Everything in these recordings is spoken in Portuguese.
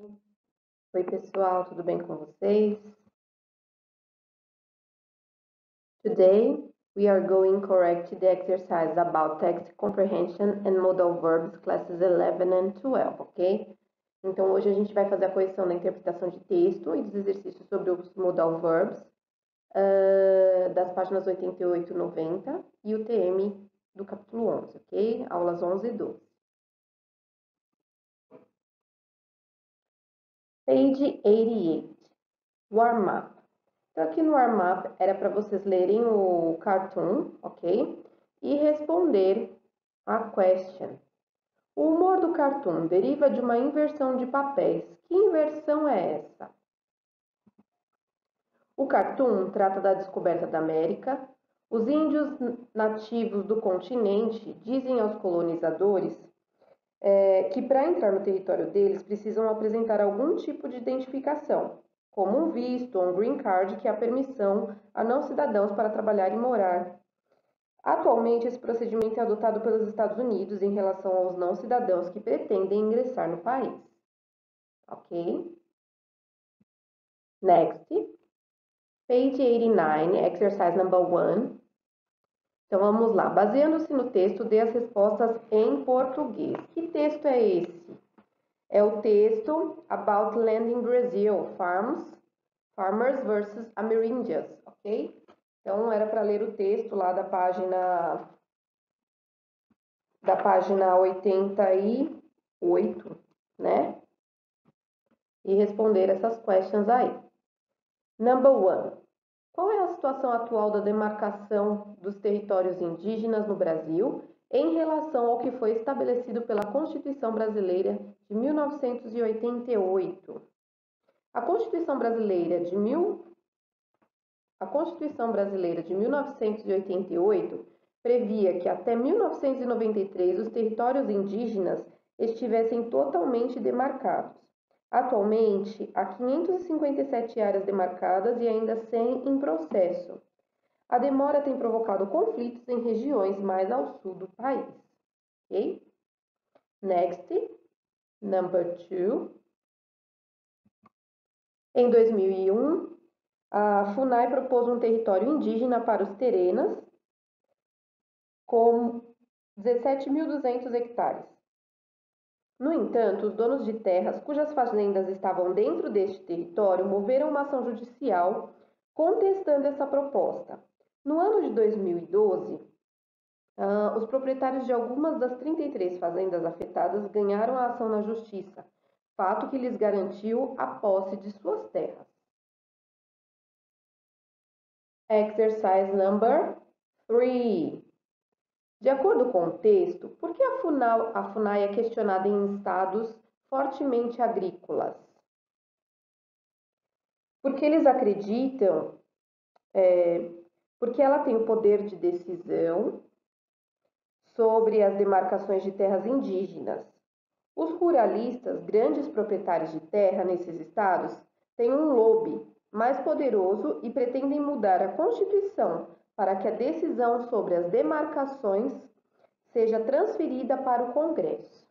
Oi, pessoal, tudo bem com vocês? Today, we are going to correct the exercise about text comprehension and modal verbs classes 11 and 12, ok? Então, hoje a gente vai fazer a correção da interpretação de texto e dos exercícios sobre os modal verbs das páginas 88 e 90 e o TM do capítulo 11, ok? Aulas 11 e 12. Page 88, warm-up. Então, aqui no warm-up era para vocês lerem o cartoon, ok? E responder a question. O humor do cartoon deriva de uma inversão de papéis. Que inversão é essa? O cartoon trata da descoberta da América. Os índios nativos do continente dizem aos colonizadores que para entrar no território deles precisam apresentar algum tipo de identificação, como um visto ou um green card, que é a permissão a não cidadãos para trabalhar e morar. Atualmente, esse procedimento é adotado pelos Estados Unidos em relação aos não cidadãos que pretendem ingressar no país. Ok? Next. Page 89, exercise number 1. Então, vamos lá. Baseando-se no texto, dê as respostas em português. Que texto é esse? É o texto About Land in Brazil, Farmers versus Ameríndias, ok? Então, era para ler o texto lá da página 88, né? E responder essas questions aí. Number 1. Qual é a situação atual da demarcação dos territórios indígenas no Brasil em relação ao que foi estabelecido pela Constituição Brasileira de 1988? A Constituição Brasileira de 1988 previa que até 1993 os territórios indígenas estivessem totalmente demarcados. Atualmente, há 557 áreas demarcadas e ainda 100 em processo. A demora tem provocado conflitos em regiões mais ao sul do país. Ok? Next, number 2. Em 2001, a FUNAI propôs um território indígena para os Terenas com 17.200 hectares. No entanto, os donos de terras cujas fazendas estavam dentro deste território moveram uma ação judicial contestando essa proposta. No ano de 2012, os proprietários de algumas das 33 fazendas afetadas ganharam a ação na justiça, fato que lhes garantiu a posse de suas terras. Exercise number 3. De acordo com o texto, por que a FUNAI é questionada em estados fortemente agrícolas? Porque eles acreditam, porque ela tem o poder de decisão sobre as demarcações de terras indígenas. Os ruralistas, grandes proprietários de terra nesses estados, têm um lobby mais poderoso e pretendem mudar a Constituição para que a decisão sobre as demarcações seja transferida para o Congresso.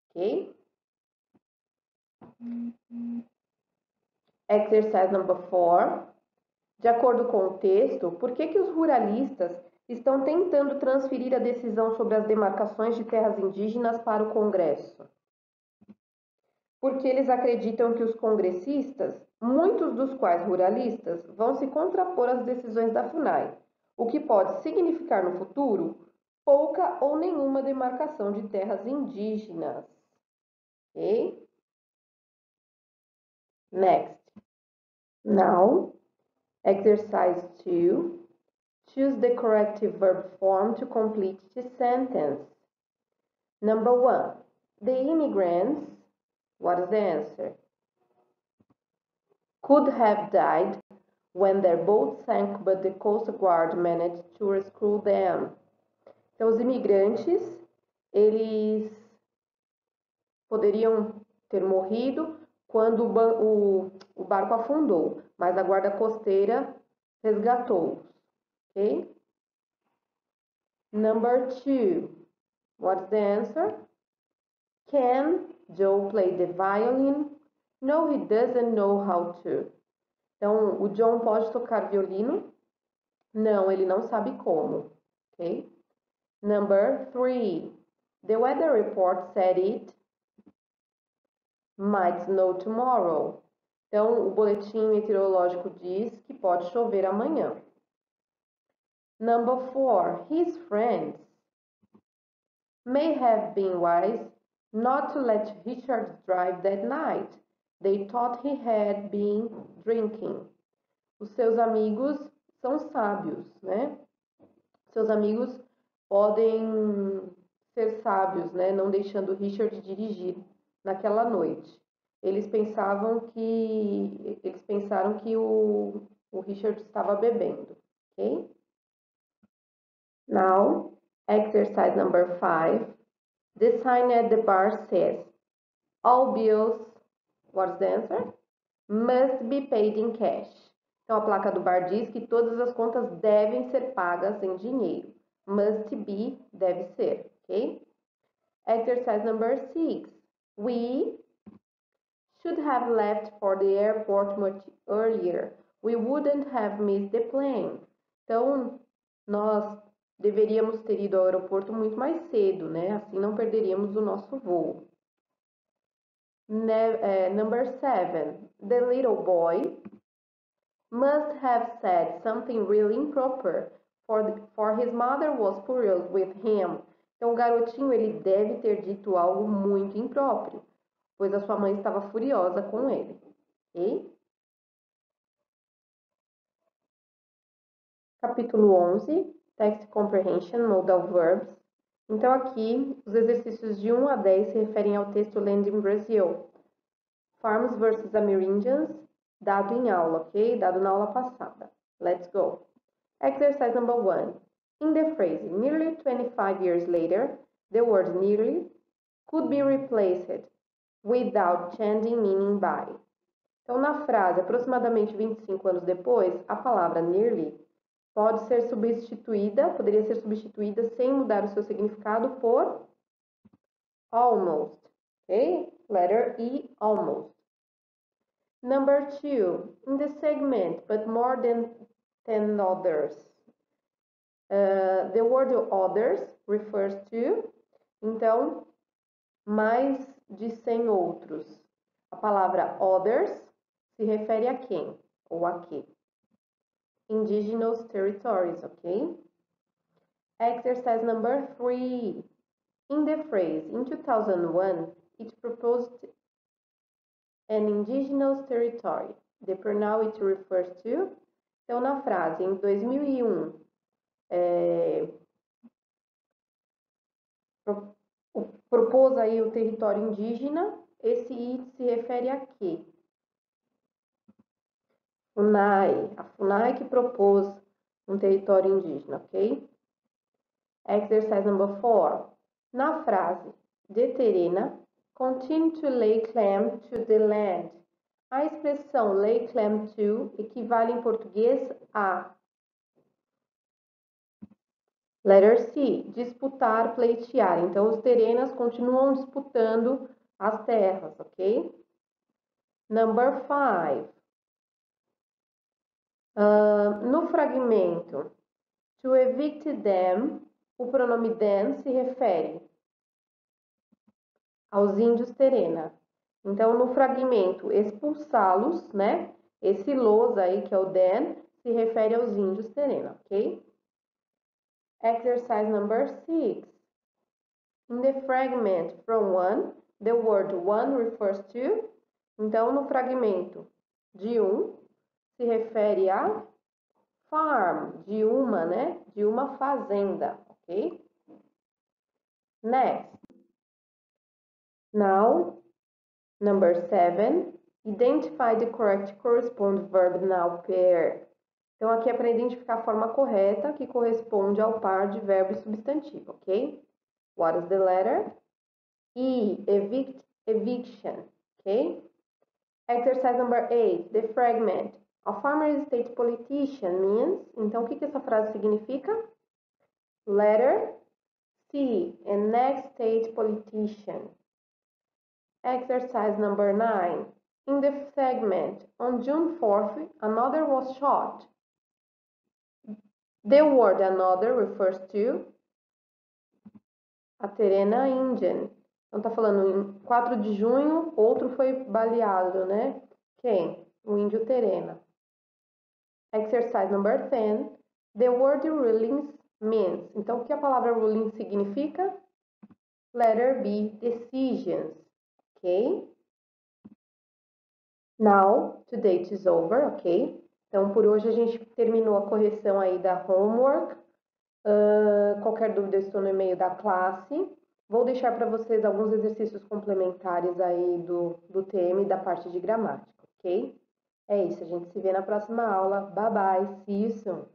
Ok? Exercise number 4. De acordo com o texto, por que os ruralistas estão tentando transferir a decisão sobre as demarcações de terras indígenas para o Congresso? Porque eles acreditam que os congressistas, muitos dos quais ruralistas, vão se contrapor às decisões da FUNAI, o que pode significar no futuro pouca ou nenhuma demarcação de terras indígenas. Ok? Next. Now, exercise 2. Choose the corrective verb form to complete the sentence. Number 1. The immigrants, what is the answer? Could have died when their boat sank, but the Coast Guard managed to rescue them. Então, os imigrantes, eles poderiam ter morrido quando o barco afundou, mas a guarda costeira resgatou-os. Ok? Number 2. What's the answer? Can Joe play the violin No, he doesn't know how to. Então, o John pode tocar violino? Não, ele não sabe como. Ok? Number 3. The weather report said it might snow tomorrow. Então, o boletim meteorológico diz que pode chover amanhã. Number 4. His friends may have been wise not to let Richard drive that night. They thought he had been drinking. Os seus amigos são sábios, né? Seus amigos podem ser sábios, né? Não deixando Richard dirigir naquela noite. Eles pensaram que o Richard estava bebendo, ok? Now, exercise number 5. The sign at the bar says, all bills, what's the answer? Must be paid in cash. Então, a placa do bar diz que todas as contas devem ser pagas em dinheiro. Must be, deve ser, ok? Exercise number 6. We should have left for the airport much earlier. We wouldn't have missed the plane. Então, nós deveríamos ter ido ao aeroporto muito mais cedo, né? Assim não perderíamos o nosso voo. Number 7. The little boy must have said something really improper, for his mother was furious with him. Então, o garotinho ele deve ter dito algo muito impróprio, pois a sua mãe estava furiosa com ele. Ok? Capítulo 11, Text Comprehension, Modal Verbs. Então, aqui, os exercícios de 1 a 10 se referem ao texto Land in Brazil. Farms versus Amerindians, dado em aula, ok? Dado na aula passada. Let's go. Exercise number 1. In the phrase, nearly 25 years later, the word nearly could be replaced without changing meaning by. Então, na frase, aproximadamente 25 anos depois, a palavra nearly poderia ser substituída sem mudar o seu significado por almost, ok? Letter E, almost. Number 2, in the segment, but more than 10 others. The word others refers to, então, mais de 100 outros. A palavra others se refere a quem ou a que? Indigenous territories, ok? Exercise number 3. In the phrase, in 2001, it proposed an indigenous territory. The pronoun it refers to. Então, na frase, em 2001, propôs aí o território indígena, esse it se refere a quê? FUNAI, a FUNAI que propôs um território indígena, ok? Exercise number 4. Na frase, de Terena, continue to lay claim to the land. A expressão lay claim to equivale em português a letter C, disputar, pleitear. Então, os terenas continuam disputando as terras, ok? Number 5. No fragmento, to evict them, o pronome them se refere aos índios terena. Então, no fragmento, expulsá-los, né? Esse los aí, que é o them, se refere aos índios terena, ok? Exercise number 6. In the fragment from one, the word one refers to. Então, no fragmento de se refere a farm, de uma, né? De uma fazenda, ok? Next. Now, number 7. Identify the correct corresponding verb now pair. Então, aqui é para identificar a forma correta que corresponde ao par de verbo e substantivo, ok? What is the letter? E, evict, eviction, ok? Exercise number 8, the fragment. A former state politician means, então o que essa frase significa? Letter C, a next state politician. Exercise number 9, In the segment on June 4th, another was shot. The word another refers to a Terena Indian. Então tá falando em 4 de junho, outro foi baleado, né? Quem? O índio Terena. Exercise number 10. The word rulings means. Então o que a palavra ruling significa? Letter B, decisions. Ok? Now, today is over, ok? Então, por hoje a gente terminou a correção aí da homework. Qualquer dúvida, eu estou no e-mail da classe. Vou deixar para vocês alguns exercícios complementares aí do tema e da parte de gramática, ok? É isso, a gente se vê na próxima aula. Bye, bye, see you soon.